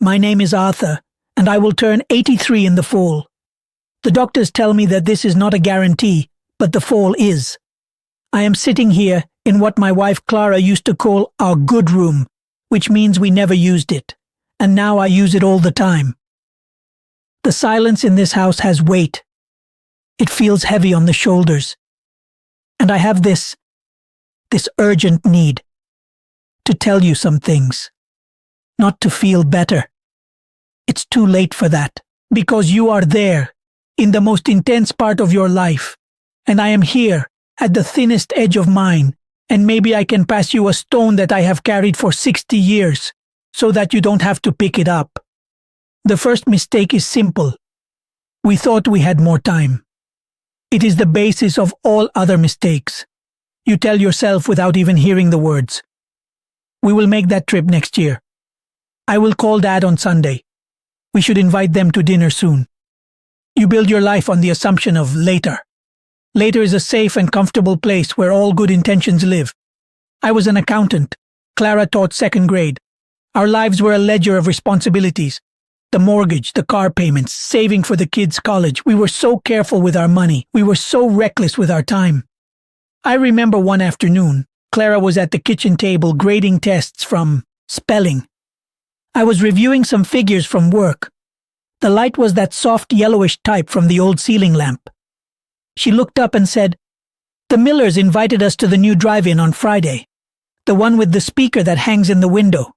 My name is Arthur, and I will turn 83 in the fall. The doctors tell me that this is not a guarantee, but the fall is. I am sitting here in what my wife Clara used to call our good room, which means we never used it, and now I use it all the time. The silence in this house has weight. It feels heavy on the shoulders. And I have this urgent need to tell you some things, not to feel better. It's too late for that, because you are there, in the most intense part of your life, and I am here, at the thinnest edge of mine, and maybe I can pass you a stone that I have carried for 60 years, so that you don't have to pick it up. The first mistake is simple. We thought we had more time. It is the basis of all other mistakes. You tell yourself without even hearing the words. We will make that trip next year. I will call Dad on Sunday. We should invite them to dinner soon. You build your life on the assumption of later. Later is a safe and comfortable place where all good intentions live. I was an accountant. Clara taught second grade. Our lives were a ledger of responsibilities. The mortgage, the car payments, saving for the kids' college. We were so careful with our money. We were so reckless with our time. I remember one afternoon, Clara was at the kitchen table grading tests from spelling. I was reviewing some figures from work. The light was that soft yellowish type from the old ceiling lamp. She looked up and said, "The Millers invited us to the new drive-in on Friday, the one with the speaker that hangs in the window."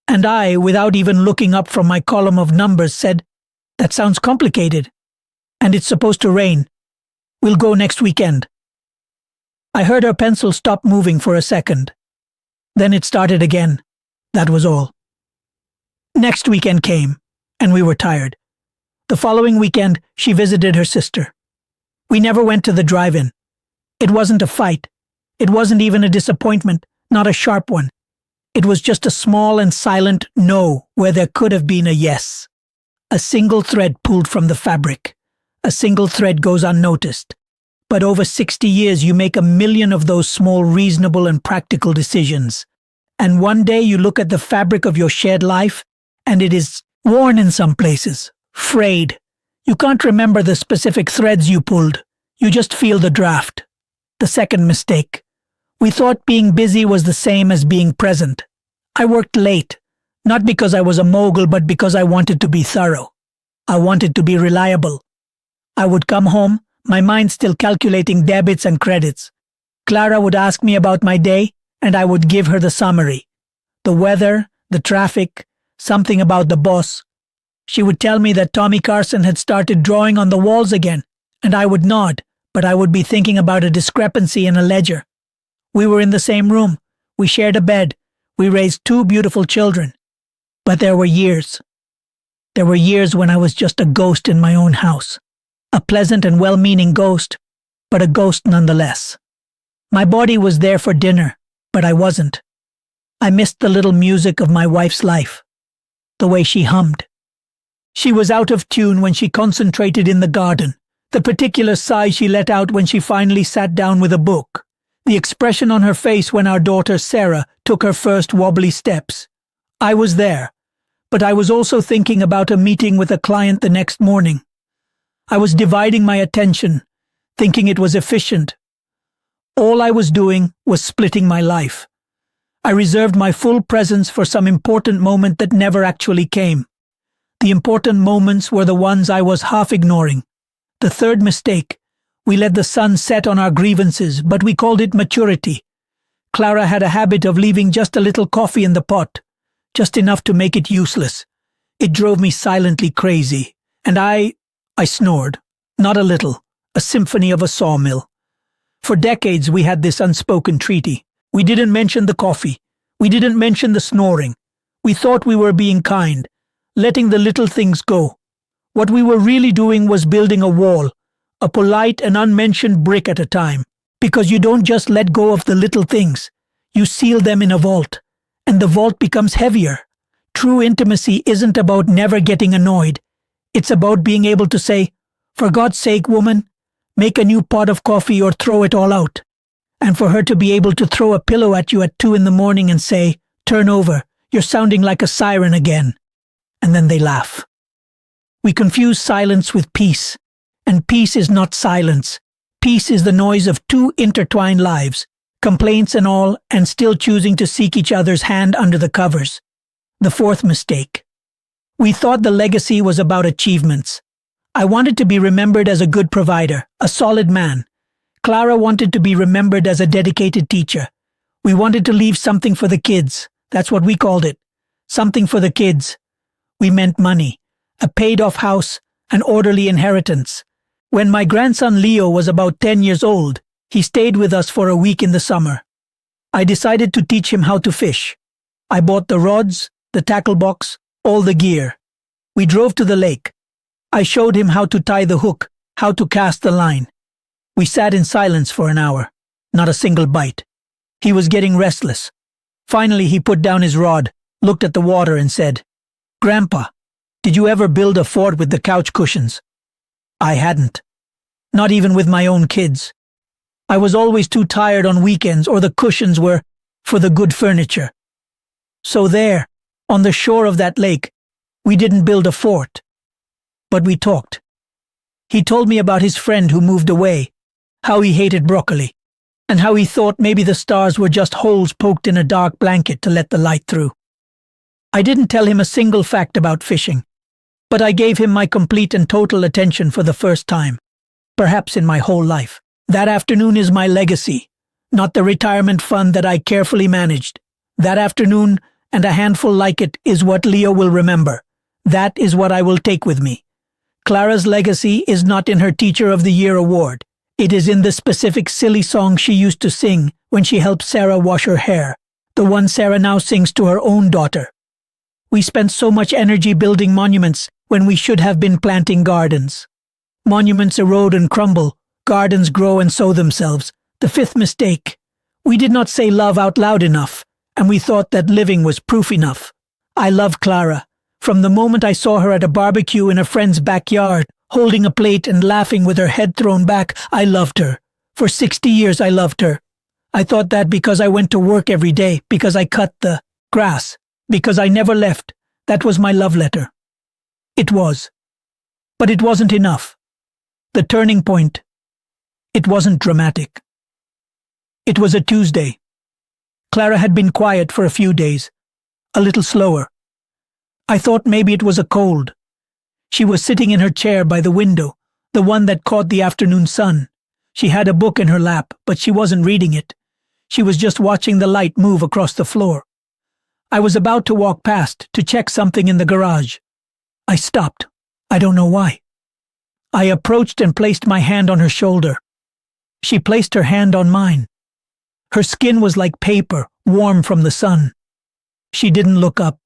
And I, without even looking up from my column of numbers, said, "That sounds complicated. And it's supposed to rain. We'll go next weekend." I heard her pencil stop moving for a second. Then it started again. That was all. Next weekend came, and we were tired. The following weekend, she visited her sister. We never went to the drive-in. It wasn't a fight. It wasn't even a disappointment, not a sharp one. It was just a small and silent no where there could have been a yes. A single thread pulled from the fabric. A single thread goes unnoticed. But over 60 years you make a million of those small, reasonable and practical decisions. And one day you look at the fabric of your shared life, and it is worn in some places, frayed. You can't remember the specific threads you pulled. You just feel the draft. The second mistake. We thought being busy was the same as being present. I worked late, not because I was a mogul, but because I wanted to be thorough. I wanted to be reliable. I would come home, my mind still calculating debits and credits. Clara would ask me about my day, and I would give her the summary. The weather, the traffic, something about the boss. She would tell me that Tommy Carson had started drawing on the walls again, and I would nod, but I would be thinking about a discrepancy in a ledger. We were in the same room. We shared a bed. We raised 2 beautiful children. But there were years. There were years when I was just a ghost in my own house. A pleasant and well-meaning ghost, but a ghost nonetheless. My body was there for dinner, but I wasn't. I missed the little music of my wife's life. The way she hummed. She was out of tune when she concentrated in the garden. The particular sigh she let out when she finally sat down with a book. The expression on her face when our daughter Sarah took her first wobbly steps. I was there, but I was also thinking about a meeting with a client the next morning. I was dividing my attention, thinking it was efficient. All I was doing was splitting my life. I reserved my full presence for some important moment that never actually came. The important moments were the ones I was half ignoring. The third mistake. We let the sun set on our grievances, but we called it maturity. Clara had a habit of leaving just a little coffee in the pot, just enough to make it useless. It drove me silently crazy, and I snored, not a little, a symphony of a sawmill. For decades we had this unspoken treaty. We didn't mention the coffee. We didn't mention the snoring. We thought we were being kind, letting the little things go. What we were really doing was building a wall, a polite and unmentioned brick at a time, because you don't just let go of the little things. You seal them in a vault, and the vault becomes heavier. True intimacy isn't about never getting annoyed. It's about being able to say, "For God's sake, woman, make a new pot of coffee or throw it all out." And for her to be able to throw a pillow at you at 2 in the morning and say, "Turn over, you're sounding like a siren again." and then they laugh. We confuse silence with peace, and peace is not silence. Peace is the noise of two intertwined lives, complaints and all, and still choosing to seek each other's hand under the covers. The fourth mistake. We thought the legacy was about achievements. I wanted to be remembered as a good provider, a solid man. Clara wanted to be remembered as a dedicated teacher. We wanted to leave something for the kids. That's what we called it. Something for the kids. We meant money, a paid-off house, an orderly inheritance. When my grandson Leo was about 10 years old, he stayed with us for a week in the summer. I decided to teach him how to fish. I bought the rods, the tackle box, all the gear. We drove to the lake. I showed him how to tie the hook, how to cast the line. We sat in silence for an hour, not a single bite. He was getting restless. Finally, he put down his rod, looked at the water and said, "Grandpa, did you ever build a fort with the couch cushions?" I hadn't. Not even with my own kids. I was always too tired on weekends, or the cushions were for the good furniture. So there, on the shore of that lake, we didn't build a fort. But we talked. He told me about his friend who moved away, how he hated broccoli, and how he thought maybe the stars were just holes poked in a dark blanket to let the light through. I didn't tell him a single fact about fishing, but I gave him my complete and total attention for the first time, perhaps in my whole life. That afternoon is my legacy, not the retirement fund that I carefully managed. That afternoon, and a handful like it, is what Leo will remember. That is what I will take with me. Clara's legacy is not in her Teacher of the Year award. It is in the specific silly song she used to sing when she helped Sarah wash her hair, the one Sarah now sings to her own daughter. We spent so much energy building monuments when we should have been planting gardens. Monuments erode and crumble, gardens grow and sow themselves. The fifth mistake. We did not say love out loud enough, and we thought that living was proof enough. I love Clara. From the moment I saw her at a barbecue in a friend's backyard, holding a plate and laughing with her head thrown back, I loved her. For 60 years I loved her. I thought that because I went to work every day, because I cut the grass, because I never left. That was my love letter. It was. But it wasn't enough. The turning point. It wasn't dramatic. It was a Tuesday. Clara had been quiet for a few days, a little slower. I thought maybe it was a cold. She was sitting in her chair by the window, the one that caught the afternoon sun. She had a book in her lap, but she wasn't reading it. She was just watching the light move across the floor. I was about to walk past to check something in the garage. I stopped. I don't know why. I approached and placed my hand on her shoulder. She placed her hand on mine. Her skin was like paper, warm from the sun. She didn't look up.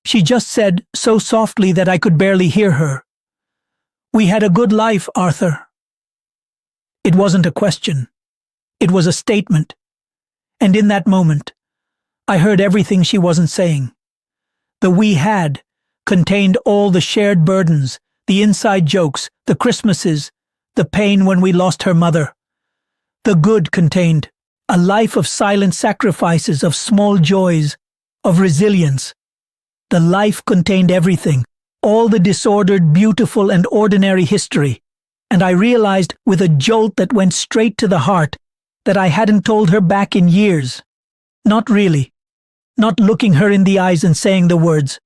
She just said, so softly that I could barely hear her, "We had a good life, Arthur." It wasn't a question. It was a statement. And in that moment, I heard everything she wasn't saying. The "we had" contained all the shared burdens, the inside jokes, the Christmases, the pain when we lost her mother. The good contained a life of silent sacrifices, of small joys, of resilience. The life contained everything, all the disordered, beautiful, and ordinary history, and I realized with a jolt that went straight to the heart that I hadn't told her back in years. Not really. Not looking her in the eyes and saying the words.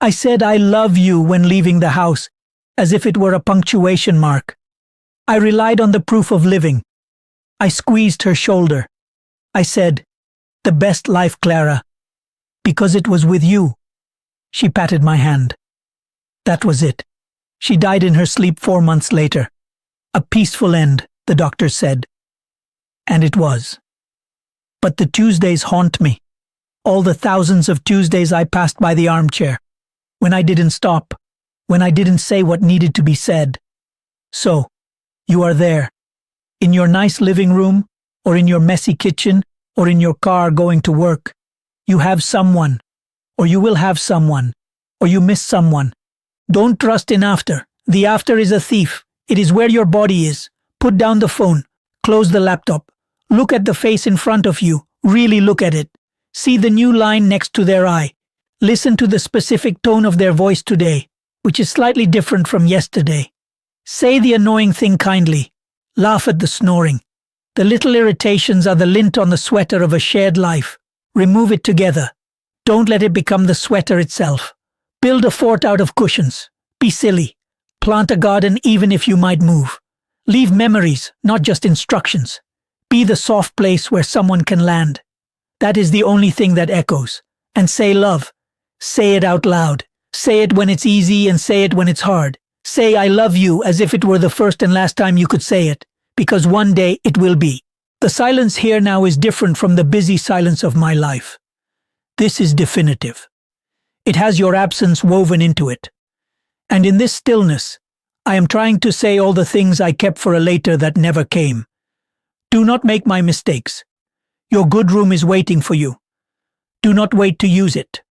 I said "I love you" when leaving the house, as if it were a punctuation mark. I relied on the proof of living. I squeezed her shoulder. I said, "The best life, Clara, because it was with you." She patted my hand. That was it. She died in her sleep 4 months later. A peaceful end, the doctor said. And it was. But the Tuesdays haunt me. All the thousands of Tuesdays I passed by the armchair, when I didn't stop, when I didn't say what needed to be said. So, you are there, in your nice living room, or in your messy kitchen, or in your car going to work. You have someone, or you will have someone, or you miss someone. Don't trust in after. The after is a thief. It is where your body is. Put down the phone. Close the laptop. Look at the face in front of you. Really look at it. See the new line next to their eye. Listen to the specific tone of their voice today, which is slightly different from yesterday. Say the annoying thing kindly. Laugh at the snoring. The little irritations are the lint on the sweater of a shared life. Remove it together. Don't let it become the sweater itself. Build a fort out of cushions. Be silly. Plant a garden even if you might move. Leave memories, not just instructions. Be the soft place where someone can land. That is the only thing that echoes. And say love. Say it out loud. Say it when it's easy and say it when it's hard. Say I love you as if it were the first and last time you could say it, because one day it will be. The silence here now is different from the busy silence of my life. This is definitive. It has your absence woven into it. And in this stillness, I am trying to say all the things I kept for a later that never came. Do not make my mistakes. Your good room is waiting for you. Do not wait to use it.